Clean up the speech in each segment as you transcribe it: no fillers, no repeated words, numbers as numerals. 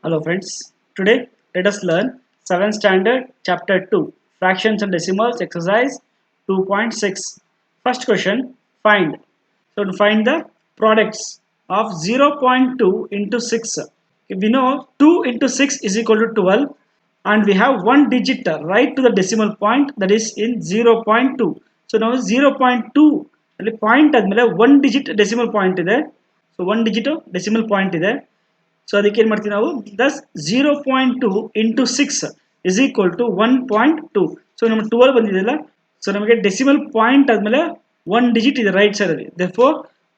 Hello friends, today let us learn 7th standard chapter 2 fractions and decimals exercise 2.6. First question, find. So to find the products of 0.2 into 6. We know 2 into 6 is equal to 12 and we have one digit right to the decimal point, that is in 0.2. So now 0.2 ಅಲ್ಲಿ point ಆದಮೇಲೆ one digit decimal point ಇದೆ. So one digit decimal point ಇದೆ. So ಅದಕ್ಕೆ ಏನು ಮಾಡ್ತೀವಿ ನಾವು thus 0.2 into 6 is equal to 1.2. So ನಮಗೆ 12 ಬಂದಿದೆಯಲ್ಲ, ಸೊ ನಮಗೆ ಡೆಸಿಮಲ್ ಪಾಯಿಂಟ್ ಆದಮೇಲೆ ಒನ್ ಡಿಜಿಟ್ ಇದೆ ರೈಟ್ ಸೈಡ್ ಅಲ್ಲಿ. therefore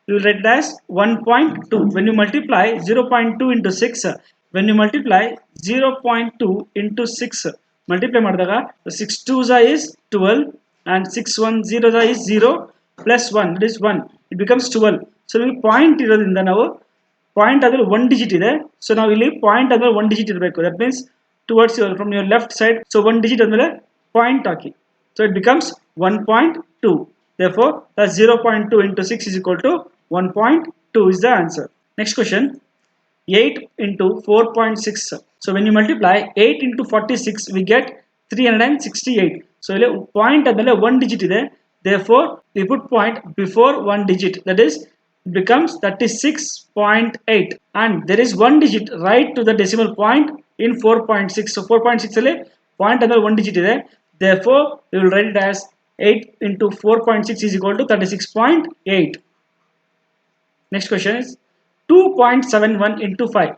you will write it as 1.2. when you multiply 0.2 into 6, when you multiply 0.2 into 6 multiply ಮಾಡಿದಾಗ 6 2s is 12 and 6 1 0 is 0 plus 1 that is 1, it becomes 12. So ನಮಗೆ point ಇರೋದ್ರಿಂದ ನಾವು point ಆದ್ರೆ one digit ಇದೆ, so ನಾವು ಇಲ್ಲಿ point ಆದ್ಮೇಲೆ one digit ಇರಬೇಕು. That means towards your from your left side. So one digit ಆದ್ಮೇಲೆ ಪಾಯಿಂಟ್ ಹಾಕಿ, so it becomes 1.2. therefore that's 0.2 into 6 is equal to 1.2 is the answer. Next question, 8 into 4.6. so when you multiply 8 into 46 we get 368. so ಇಲ್ಲಿ point ಆದ್ಮೇಲೆ one digit ಇದೆ, therefore we put point before one digit, that is it becomes 36.8 and there is one digit right to the decimal point in 4.6. so 4.6 ಅಲ್ಲಿ point ಅಂದ್ರೆ one digit ಇದೆ, therefore we will write it as 8 into 4.6 is equal to 36.8. next question is 2.71 into 5.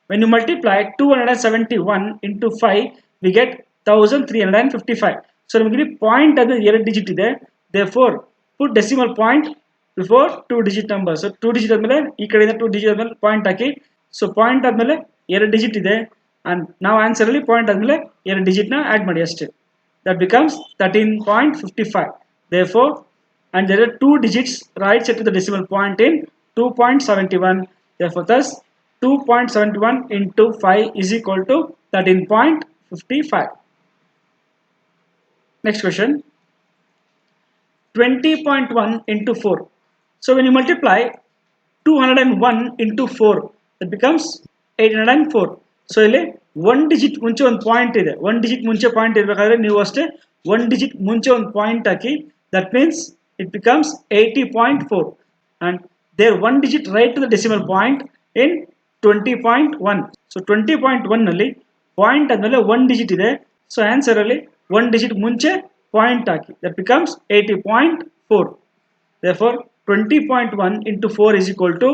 when you multiply 271 into 5 we get 1355. so ನಮಗೆ point ಅಂದ್ರೆ ಎರಡು digit ಇದೆ, therefore put decimal point before two digit number. so two digit ಆದ್ಮೇಲೆ ಈ ಕಡೆಯಿಂದ two digit ಆದ್ಮೇಲೆ point ಹಾಕಿ. So point ಆದ್ಮೇಲೆ ಎರಡು ಡಿಜಿಟ್ ಇದೆ ಅಂಡ್ ನಾವು ಆನ್ಸರ್ ಅಲ್ಲಿ ಪಾಯಿಂಟ್ ಆದ್ಮೇಲೆ ಎರಡು ಡಿಜಿಟ್ ನ ಆಡ್ ಮಾಡಿ ಅಷ್ಟೇ. that becomes 13.55. therefore and there are two digits right set to the decimal point in 2.71. therefore thus 2.71 into 5 is equal to 13.55. next question, 20.1 into 4. so when you multiply 201 into 4 that becomes 804. so ಇಲ್ಲಿ one digit ಮುಂಚೆ ಒಂದು point ಇದೆ, one digit ಮುಂಚೆ point ಇರಬೇಕಾದ್ರೆ ನೀವು ಅಷ್ಟೇ one digit ಮುಂಚೆ ಒಂದು point hockey. That means it becomes 80.4 and there one digit right to the decimal point in 20.1. so 20.1 ನಲ್ಲಿ ಪಾಯಿಂಟ್ ಆದ್ಮೇಲೆ ಒನ್ ಡಿಜಿಟ್ ಇದೆ, ಸೊ ಆನ್ಸರ್ ಅಲ್ಲಿ ಒನ್ ಡಿಜಿಟ್ ಮುಂಚೆ point hockey. that becomes 80.4. therefore 20.1 into 4 is equal to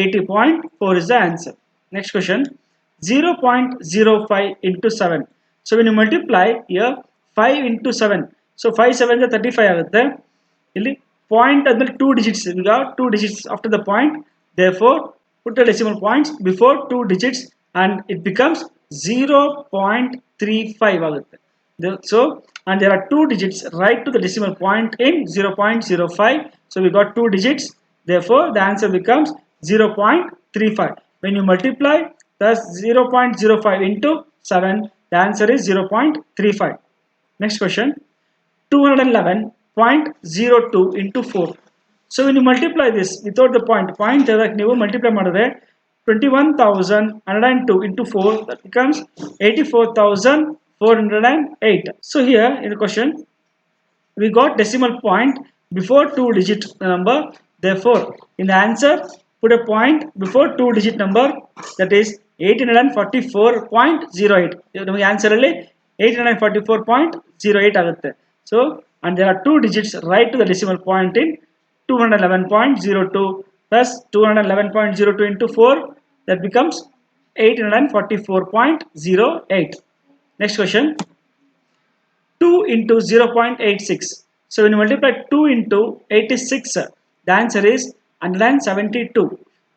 80.4 is the answer. next question, 0.05 into 7. so when you multiply here 5 into 7, so 5 7 is 35 ಆಗುತ್ತೆ. ಇಲ್ಲಿ point ಆದ್ಮೇಲೆ two digits, ಈಗ two digits after the point, therefore put the decimal points before two digits and it becomes 0.35 ಆಗುತ್ತೆ. so and there are two digits right to the decimal point in 0.05. so we got two digits, therefore the answer becomes 0.35. when you multiply thus 0.05 into 7, the answer is 0.35. next question, 211.02 into 4. so when you multiply this without the point ಅದಕ್ಕೆ ನೀವು multiply ಮಾಡಿದ್ರೆ 21,102 into 4 that becomes 84,408. so here in the question we got decimal point before two digit number, therefore in the answer put a point before two digit number, that is 844.08. ನಮಗೆ answer ಅಲ್ಲಿ 844.08 ಆಗುತ್ತೆ. so and there are two digits right to the decimal point in 211.02 plus 211.02 into 4 that becomes 844.08. next question, 2 into 0.86. so when you multiply 2 into 86, the answer is 172.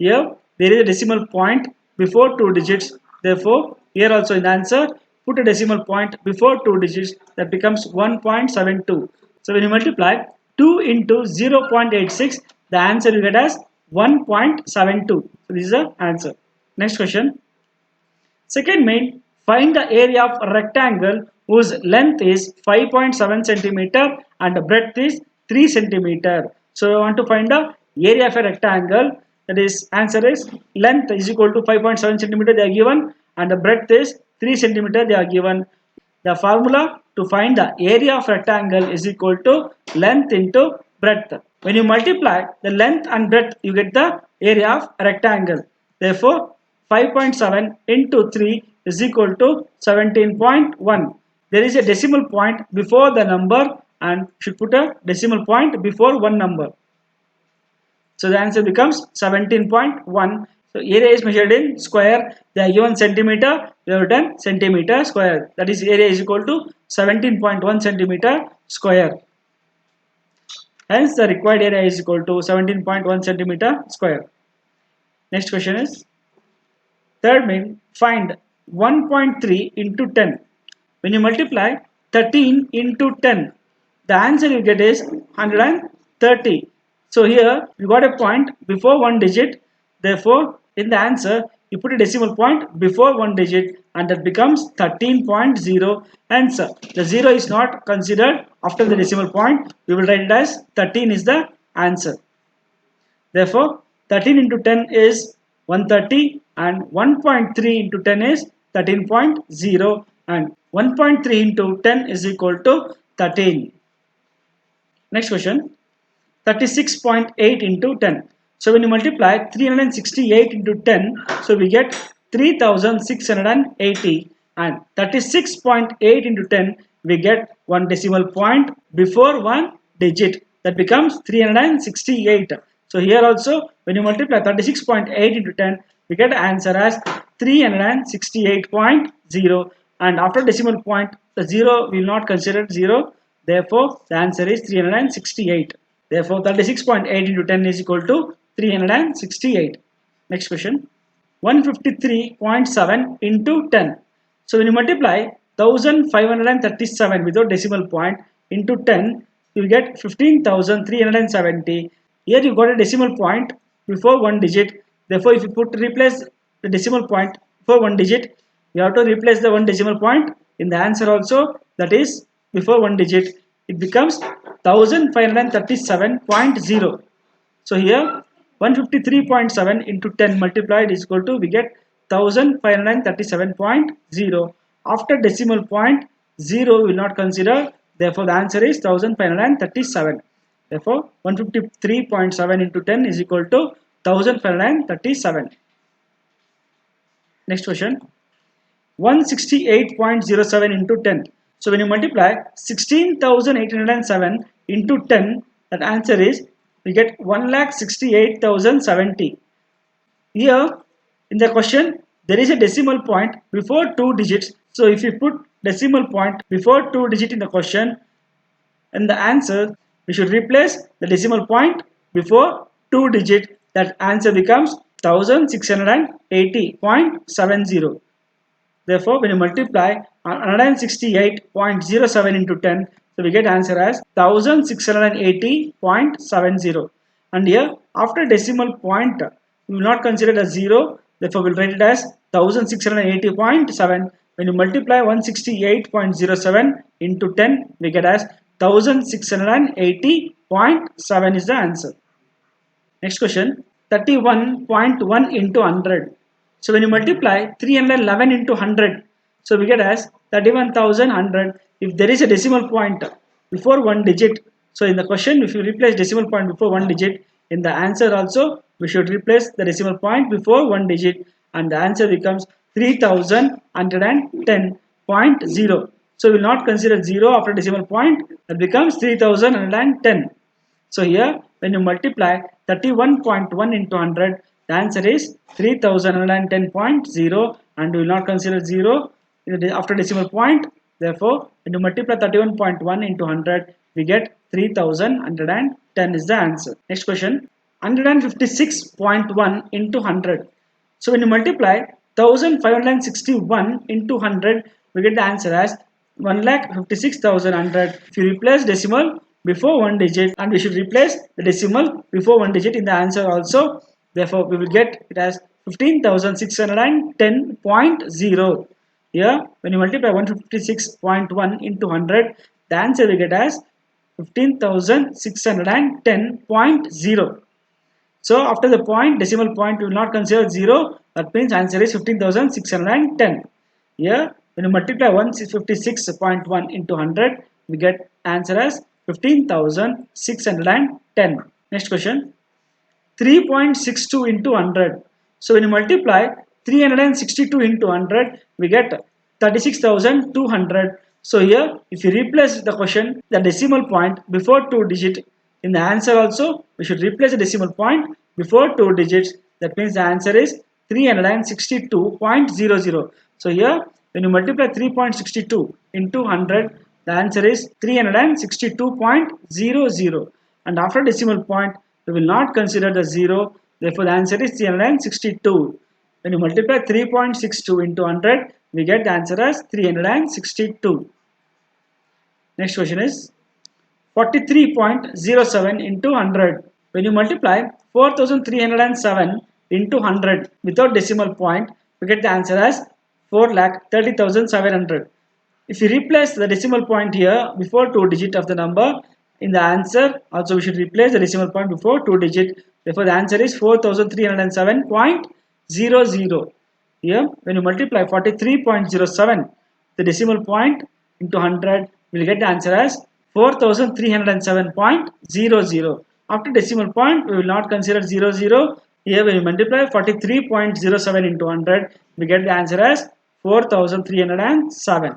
here there is a decimal point before two digits, therefore here also in the answer put a decimal point before two digits, that becomes 1.72. so when you multiply 2 into 0.86, the answer you get as 1.72. so this is the answer. next question, second main, find the area of a rectangle whose length is 5.7 centimeter and the breadth is 3 centimeter. so I want to find the area of a rectangle, that is answer is length is equal to 5.7 centimeter they are given and the breadth is 3 centimeter they are given. The formula to find the area of rectangle is equal to length into breadth. When you multiply the length and breadth, you get the area of rectangle. Therefore, 5.7 into 3 is equal to 17.1. There is a decimal point before the number and should put a decimal point before one number. So the answer becomes 17.1. So area is measured in square. They are given centimeter. We have done centimeter square. That is area is equal to 17.1 centimeter square. Hence the required area is equal to 17.1 centimeter square. Next question is third main. Find 1.3 into 10. When you multiply 13 into 10, the answer you get is 130. So here you got a point before one digit. Therefore, in the answer you put a decimal point before one digit and that becomes 13.0 answer. The 0 is not considered after the decimal point. We will write it as 13 is the answer. Therefore, 13 into 10 is 130 and 1.3 into 10 is 13.0 and 1.3 into 10 is equal to 13. Next question, 36.8 into 10. So when you multiply 368 into 10, so we get 3680 and 36.8 into 10, we get one decimal point before one digit. That becomes 368. So here also when you multiply 36.8 into 10, we get answer as 368.0 and after decimal point the 0 will not consider 0. Therefore the answer is 368. Therefore 36.8 into 10 is equal to 368. Next question, 153.7 into 10. So when you multiply 1537 without decimal point into 10, you get 15,370. Here you got a decimal point before one digit. Therefore, if you replace the decimal point before one digit, you have to replace the one decimal point in the answer also, that is before one digit. It becomes 1537.0. So here 153.7 into 10 multiplied is equal to, we get 1537.0. After decimal point 0 will not consider. Therefore the answer is 1537. Therefore 153.7 into 10 is equal to 1537. Next question, 168.07 into 10. So when you multiply 16,807 into 10, that answer is, we get 1,68,070. Here in the question there is a decimal point before two digits. So if you put decimal point before two digits in the question, in the answer we should replace the decimal point before two digits. That answer becomes 1680.70. Therefore, when you multiply 168.07 into 10, so we get answer as 1680.70. And here, after decimal point, we will not consider it as 0. Therefore, we will write it as 1680.7. When you multiply 168.07 into 10, we get as 1680.7 is the answer. Next question, 31.1 into 100. So when you multiply 311 into 100, so we get as 31,100. If there is a decimal point before one digit, so in the question if you replace decimal point before one digit, in the answer also we should replace the decimal point before one digit and the answer becomes 3110.0. So we will not consider 0 after decimal point, that becomes 3110. So here when you multiply 31.1 into 100, the answer is 3110.0 and we will not consider 0 after decimal point. Therefore, when you multiply 31.1 into 100, we get 3110 is the answer. Next question, 156.1 into 100. So when you multiply 1561 into 100, we get the answer as 1,56,100. If you replace decimal before one digit, and we should replace the decimal before one digit in the answer also, therefore we will get it as 15,610.0. Here when you multiply 156.1 into 100, the answer we get as 15,610.0. So after the point, decimal point, we will not consider 0. That means answer is 15,610. Here, when you multiply 156.1 into 100, we get answer as 15,610. Next question. 3.62 into 100. So when you multiply 362 into 100, we get 36,200. So here, if you replace the question, the decimal point before 2 digit, in the answer also, we should replace the decimal point before 2 digits. That means the answer is 362.00. So here, when you multiply 3.62 into 100, the answer is 362.00. And after decimal point, we will not consider the 0. Therefore, the answer is 362. When you multiply 3.62 into 100, we get the answer as 362. Next question is 43.07 into 100. When you multiply 4,307 into 100 without decimal point, we get the answer as 4,30,700. If you replace the decimal point here before 2 digit of the number, in the answer also we should replace the decimal point before 2 digit. Therefore, the answer is 4,307.00. Here, when you multiply 43.07, the decimal point into 100, we will get the answer as 4,307.00. After decimal point, we will not consider 00. Here, when you multiply 43.07 into 100, we get the answer as 4,307.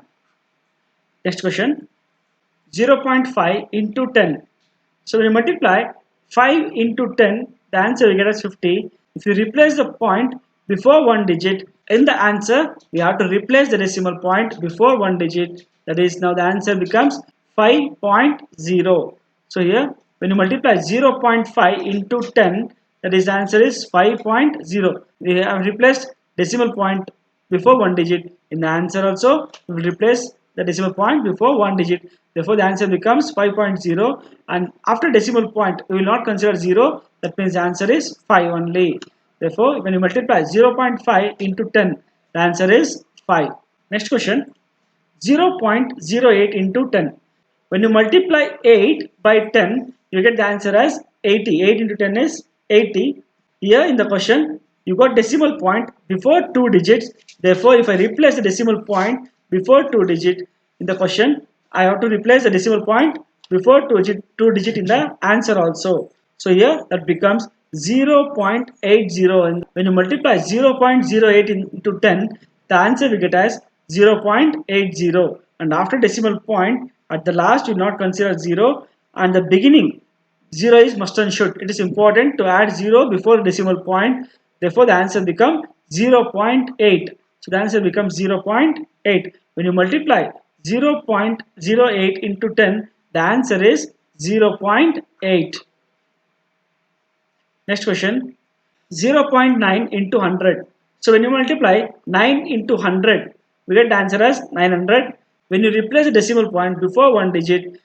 Next question. 0.5 into 10. So when you multiply 5 into 10, the answer we get as 50. If you replace the point before 1 digit in the answer, we have to replace the decimal point before 1 digit. That is, now the answer becomes 5.0. So here, when you multiply 0.5 into 10, that is, the answer is 5.0. We have replaced decimal point before 1 digit. In the answer also, we will replace the decimal point before 1 digit. Therefore, the answer becomes 5.0. And after decimal point, we will not consider 0. That means the answer is 5 only. Therefore, when you multiply 0.5 into 10, the answer is 5. Next question. 0.08 into 10. When you multiply 8 by 10, you get the answer as 80. 8 into 10 is 80. Here in the question, you got decimal point before 2 digits. Therefore, if I replace the decimal point before 2 digit in the question, I have to replace the decimal point before 2 digit in the answer also. So here that becomes 0.80. And when you multiply 0.08 into 10, the answer we get as 0.80. And after decimal point, at the last you not consider 0, and the beginning 0 is must and should. It is important to add 0 before decimal point. Therefore, the answer becomes 0.8. So the answer becomes 0.8. When you multiply 0.08 into 10, the answer is 0.8. Next question. 0.9 into 100. So when you multiply 9 into 100, we get the answer as 900. When you replace the decimal point before 1 digit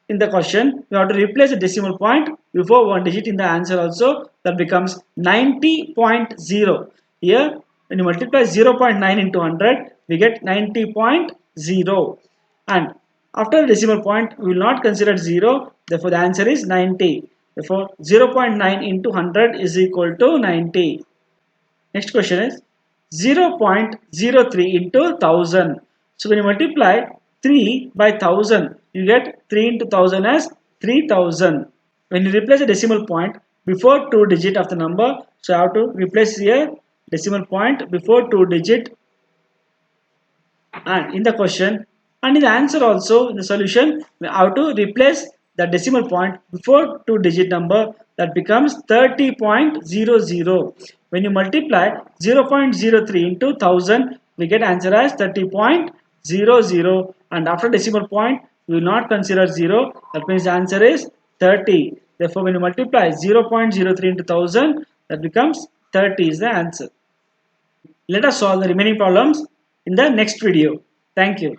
in the question, you have to replace the decimal point before 1 digit in the answer also. That becomes 90.0. Here, when you multiply 0.9 into 100, we get 90.0. And after the decimal point, we will not consider 0. Therefore, the answer is 90. Therefore, 0.9 into 100 is equal to 90. Next question is 0.03 into 1000. So when you multiply 3 by 1000, you get 3 into 1000 as 3000. When you replace the decimal point before 2 digit of the number, so I have to replace here decimal point before 2 digit and in the question, and in the answer also in the solution we have to replace the decimal point before 2 digit number. That becomes 30.00. When you multiply 0.03 into 1000, we get answer as 30.00. And after decimal point we will not consider 0. That means the answer is 30. Therefore, when you multiply 0.03 into 1000, that becomes 30 is the answer. Let us solve the remaining problems in the next video. Thank you.